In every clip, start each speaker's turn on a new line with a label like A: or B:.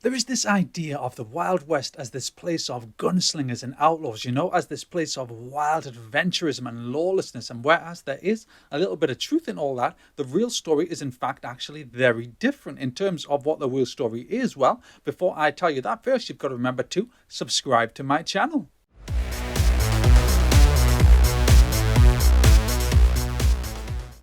A: There is this idea of the Wild West as this place of gunslingers and outlaws, as this place of wild adventurism and lawlessness. And whereas there is a little bit of truth in all that, the real story is in fact actually very different in terms of what the real story is. Well, before I tell you that, first you've got to remember to subscribe to my channel.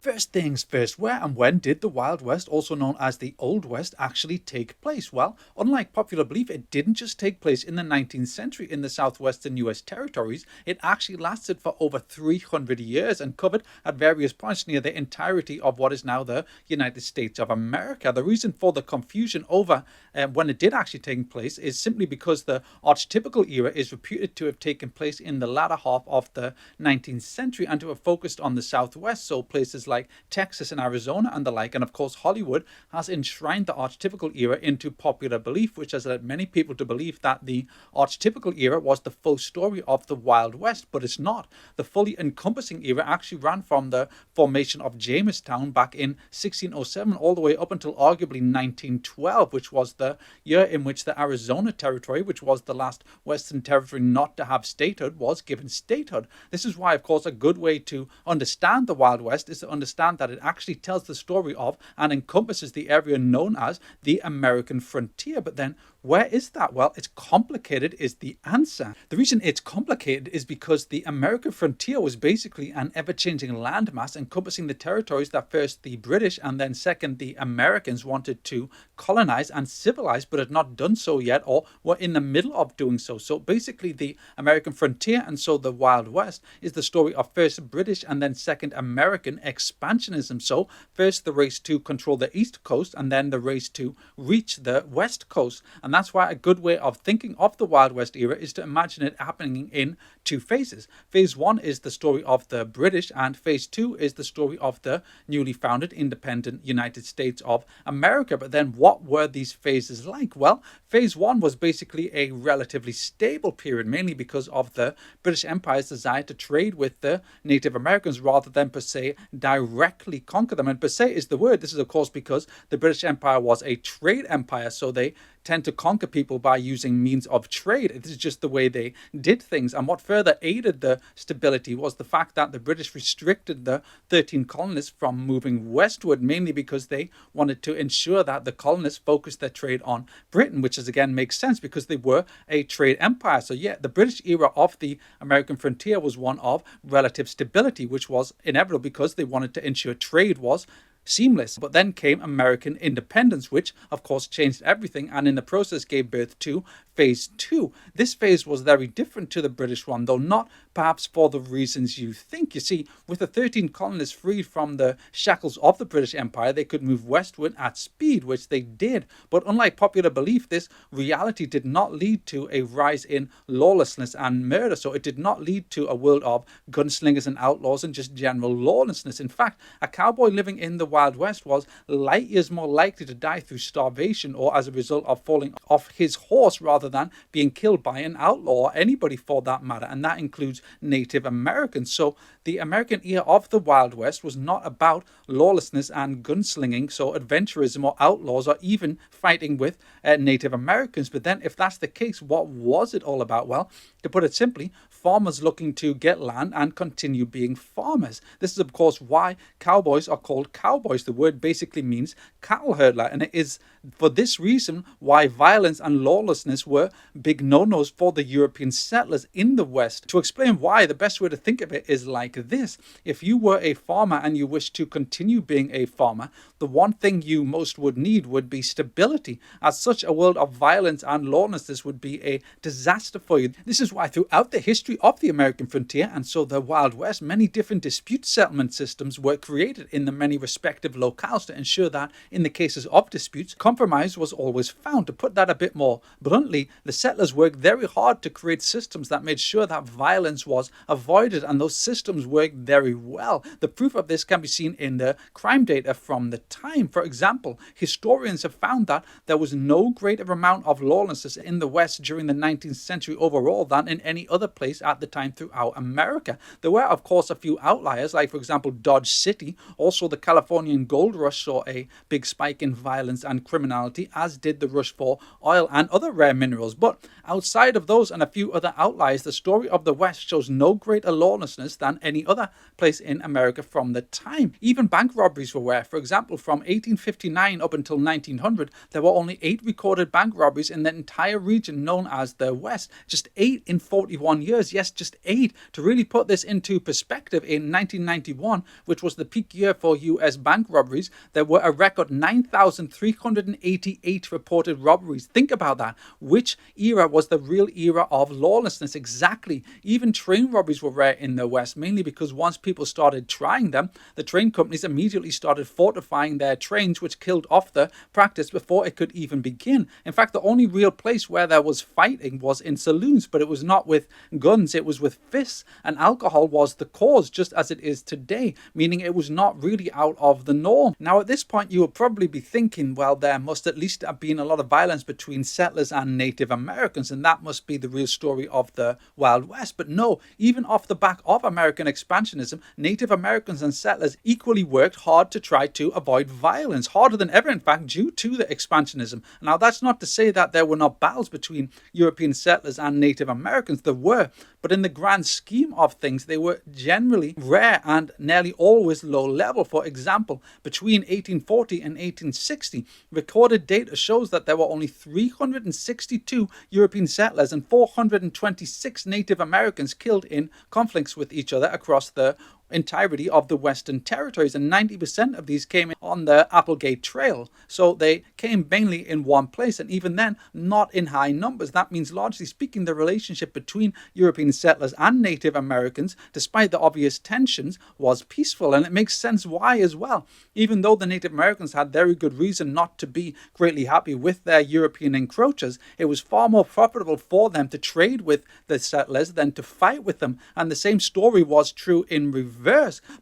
A: First things first, where and when did the Wild West, also known as the Old West, actually take place? Well, unlike popular belief, it didn't just take place in the 19th century in the southwestern US territories. It actually lasted for over 300 years and covered at various points near the entirety of what is now the United States of America. The reason for the confusion over when it did actually take place is simply because the archetypical era is reputed to have taken place in the latter half of the 19th century and to have focused on the southwest, so places like Texas and Arizona and the like. And of course, Hollywood has enshrined the archetypical era into popular belief, which has led many people to believe that the archetypical era was the full story of the Wild West, but it's not. The fully encompassing era actually ran from the formation of Jamestown back in 1607 all the way up until arguably 1912, which was the year in which the Arizona Territory, which was the last Western territory not to have statehood, was given statehood. This is why, of course, a good way to understand the Wild West is to understand that it actually tells the story of and encompasses the area known as the American frontier. But then where is that? Well, it's complicated is the answer. The reason it's complicated is because the American frontier was basically an ever-changing landmass encompassing the territories that first the British and then second the Americans wanted to colonize and civilize, but had not done so yet or were in the middle of doing so. So basically the American frontier, and so the Wild West, is the story of first British and then second American expansionism. So first the race to control the East Coast and then the race to reach the West Coast. And that's why a good way of thinking of the Wild West era is to imagine it happening in two phases. Phase one is the story of the British, and phase two is the story of the newly founded independent United States of America. But then what were these phases like? Well, phase one was basically a relatively stable period, mainly because of the British Empire's desire to trade with the Native Americans rather than per se directly conquer them. And per se is the word. This is of course because the British Empire was a trade empire, so they tend to conquer people by using means of trade. This is just the way they did things. And what further aided the stability was the fact that the British restricted the 13 colonists from moving westward, mainly because they wanted to ensure that the colonists focused their trade on Britain, which is again makes sense because they were a trade empire. So yeah, the British era of the American frontier was one of relative stability, which was inevitable because they wanted to ensure trade was seamless. But then came American independence, which of course changed everything and in the process gave birth to phase two. This phase was very different to the British one, though not perhaps for the reasons you think. You see, with the 13 colonists freed from the shackles of the British Empire, they could move westward at speed, which they did. But unlike popular belief, this reality did not lead to a rise in lawlessness and murder. So it did not lead to a world of gunslingers and outlaws and just general lawlessness. In fact, a cowboy living in the Wild West was light years more likely to die through starvation or as a result of falling off his horse rather than being killed by an outlaw or anybody for that matter, and that includes Native Americans. So the American era of the Wild West was not about lawlessness and gunslinging, so adventurism or outlaws or even fighting with Native Americans. But then if that's the case, what was it all about? Well, to put it simply, farmers looking to get land and continue being farmers. This is of course why cowboys are called cowboys. The word basically means cattle herdler, and it is for this reason why violence and lawlessness were big no-nos for the European settlers in the West. To explain why, the best way to think of it is like this. If you were a farmer and you wish to continue being a farmer, the one thing you most would need would be stability. As such, a world of violence and lawlessness would be a disaster for you. This is why throughout the history of the American frontier, and so the Wild West, many different dispute settlement systems were created in the many respective locales to ensure that in the cases of disputes, compromise was always found. To put that a bit more bluntly, the settlers worked very hard to create systems that made sure that violence violence was avoided, and those systems worked very well. The proof of this can be seen in the crime data from the time. For example, historians have found that there was no greater amount of lawlessness in the West during the 19th century overall than in any other place at the time throughout America. There were, of course, a few outliers, like, for example, Dodge City. Also, the Californian gold rush saw a big spike in violence and criminality, as did the rush for oil and other rare minerals. But outside of those and a few other outliers, the story of the West shows no greater lawlessness than any other place in America from the time. Even bank robberies were rare. For example, from 1859 up until 1900, there were only 8 recorded bank robberies in the entire region known as the West. Just 8 in 41 years. Yes, just 8. To really put this into perspective, in 1991, which was the peak year for US bank robberies, there were a record 9,388 reported robberies. Think about that. Which era was the real era of lawlessness? Exactly. Even train robberies were rare in the West, mainly because once people started trying them, the train companies immediately started fortifying their trains, which killed off the practice before it could even begin. In fact, the only real place where there was fighting was in saloons, but it was not with guns, it was with fists, and alcohol was the cause, just as it is today, meaning it was not really out of the norm. Now, at this point, you will probably be thinking, well, there must at least have been a lot of violence between settlers and Native Americans, and that must be the real story of the Wild West. But no, even off the back of American expansionism, Native Americans and settlers equally worked hard to try to avoid violence, harder than ever, in fact, due to the expansionism. Now, that's not to say that there were not battles between European settlers and Native Americans. There were, but in the grand scheme of things, they were generally rare and nearly always low level. For example, between 1840 and 1860, recorded data shows that there were only 362 European settlers and 426 Native Americans killed in conflicts with each other across the entirety of the Western territories, and 90% of these came on the Applegate Trail. So they came mainly in one place, and even then, not in high numbers. That means, largely speaking, the relationship between European settlers and Native Americans, despite the obvious tensions, was peaceful, and it makes sense why as well. Even though the Native Americans had very good reason not to be greatly happy with their European encroachers, it was far more profitable for them to trade with the settlers than to fight with them, and the same story was true in reverse.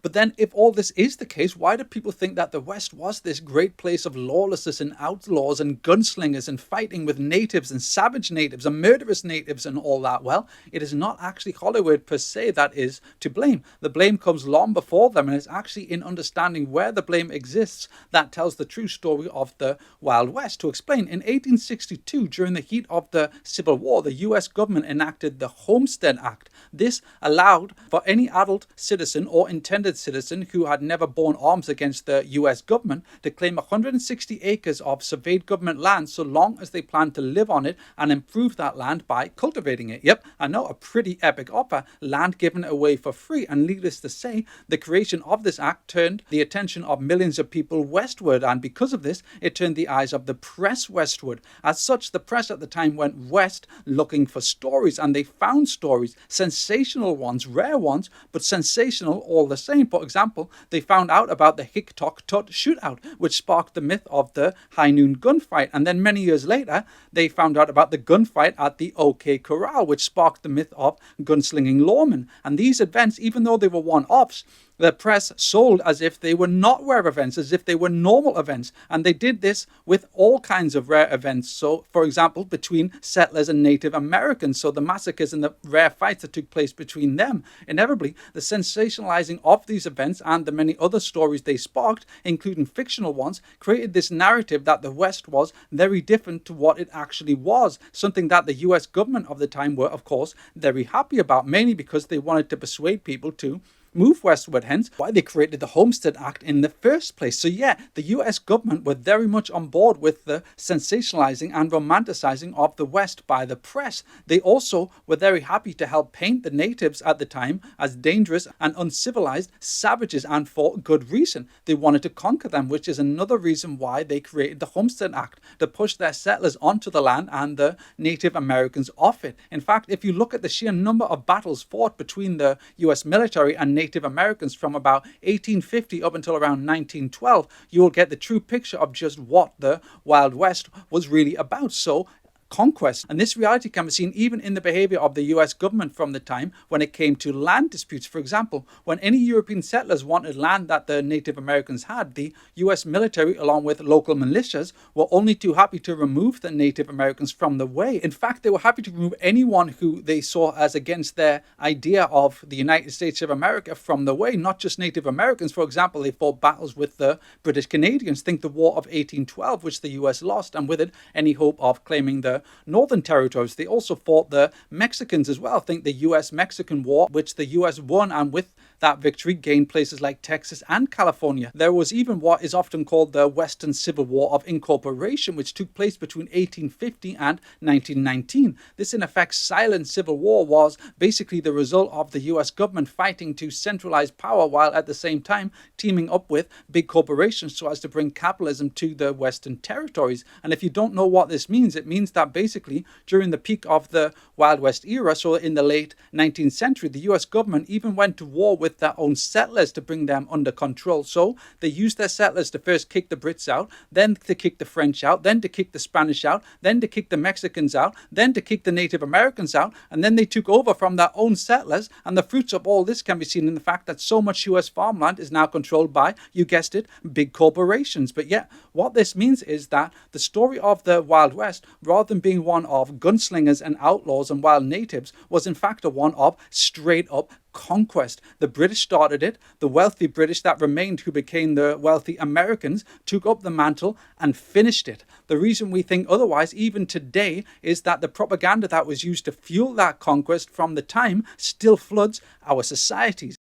A: But then, if all this is the case, why do people think that the West was this great place of lawlessness and outlaws and gunslingers and fighting with natives and savage natives and murderous natives and all that? Well, it is not actually Hollywood per se that is to blame. The blame comes long before them, and it's actually in understanding where the blame exists that tells the true story of the Wild West. To explain, in 1862, during the heat of the Civil War, the US government enacted the Homestead Act. This allowed for any adult citizen or intended citizen who had never borne arms against the US government to claim 160 acres of surveyed government land so long as they planned to live on it and improve that land by cultivating it. Yep, I know, a pretty epic offer, land given away for free. And needless to say, the creation of this act turned the attention of millions of people westward, and because of this, it turned the eyes of the press westward. As such, the press at the time went west looking for stories, and they found stories, sensational ones, rare ones, but sensational all the same. For example, they found out about the Hick-Tock-Tut shootout, which sparked the myth of the High Noon gunfight. And then many years later, they found out about the gunfight at the OK Corral, which sparked the myth of gunslinging lawmen. And these events, even though they were one-offs, the press sold as if they were not rare events, as if they were normal events. And they did this with all kinds of rare events. So, for example, between settlers and Native Americans. So the massacres and the rare fights that took place between them. Inevitably, the sensationalizing of these events and the many other stories they sparked, including fictional ones, created this narrative that the West was very different to what it actually was. Something that the US government of the time were, of course, very happy about, mainly because they wanted to persuade people to move westward, hence why they created the Homestead Act in the first place. So yeah, the US government were very much on board with the sensationalizing and romanticizing of the West by the press. They also were very happy to help paint the natives at the time as dangerous and uncivilized savages, and for good reason. They wanted to conquer them, which is another reason why they created the Homestead Act, to push their settlers onto the land and the Native Americans off it. In fact, if you look at the sheer number of battles fought between the US military and Native Americans from about 1850 up until around 1912, you will get the true picture of just what the Wild West was really about. So conquest. And this reality can be seen even in the behavior of the US government from the time when it came to land disputes. For example, when any European settlers wanted land that the Native Americans had, the US military, along with local militias, were only too happy to remove the Native Americans from the way. In fact, they were happy to remove anyone who they saw as against their idea of the United States of America from the way, not just Native Americans. For example, they fought battles with the British Canadians. Think the War of 1812, which the US lost, and with it, any hope of claiming the Northern Territories. They also fought the Mexicans as well. Think the US-Mexican War, which the US won, and with that victory gained places like Texas and California. There was even what is often called the Western Civil War of Incorporation, which took place between 1850 and 1919. This, in effect, silent civil war was basically the result of the US government fighting to centralize power while at the same time teaming up with big corporations so as to bring capitalism to the Western territories. And if you don't know what this means, it means that basically during the peak of the Wild West era, so in the late 19th century, the US government even went to war with their own settlers to bring them under control. So they used their settlers to first kick the Brits out, then to kick the French out, then to kick the Spanish out, then to kick the Mexicans out, then to kick the Native Americans out, and then they took over from their own settlers. And the fruits of all this can be seen in the fact that so much US farmland is now controlled by, you guessed it, big corporations. But yet, what this means is that the story of the Wild West, rather than being one of gunslingers and outlaws and wild natives, was in fact a one of straight up conquest. The British started it. The wealthy British that remained, who became the wealthy Americans, took up the mantle and finished it. The reason we think otherwise, even today, is that the propaganda that was used to fuel that conquest from the time still floods our societies.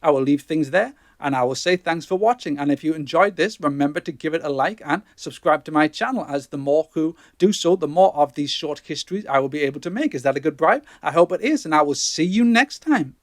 A: I will leave things there, and I will say thanks for watching. And if you enjoyed this, remember to give it a like and subscribe to my channel, as the more who do so, the more of these short histories I will be able to make. Is that a good bribe? I hope it is, and I will see you next time.